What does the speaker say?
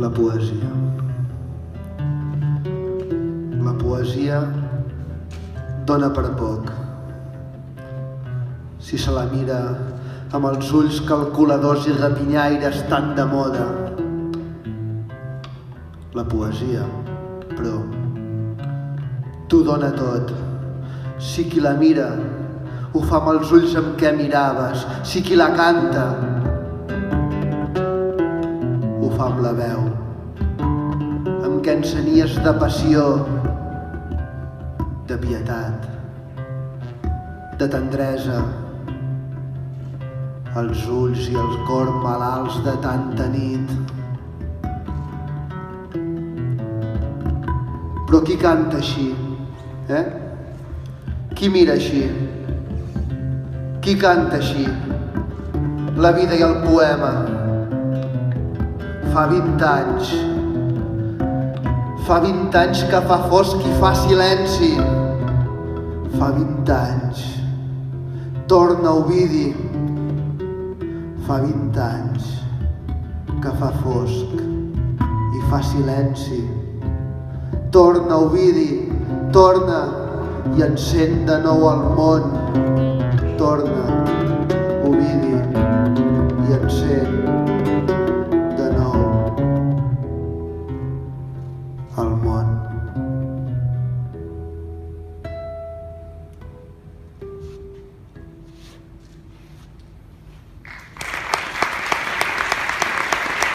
La poesia. La poesia dona per poc. Si se la mira amb els ulls calculadors i rapinyaires tan de moda. La poesia, però, t'ho dona tot. Si qui la mira ho fa amb els ulls amb què miraves, si qui la canta ho fa amb la veu, amb què encenies de passió, de pietat, de tendresa, els ulls i el cor malalts de tanta nit. Però qui canta així, Qui mira així? Qui canta així? La vida i el poema. Fa 20 anys. Fa 20 anys que fa fosc i fa silenci. Fa 20 anys. Torna Ovidi. Fa 20 anys que fa fosc i fa silenci. Torna Ovidi, torna i encén de nou el món. Torna, Ovidi, i encén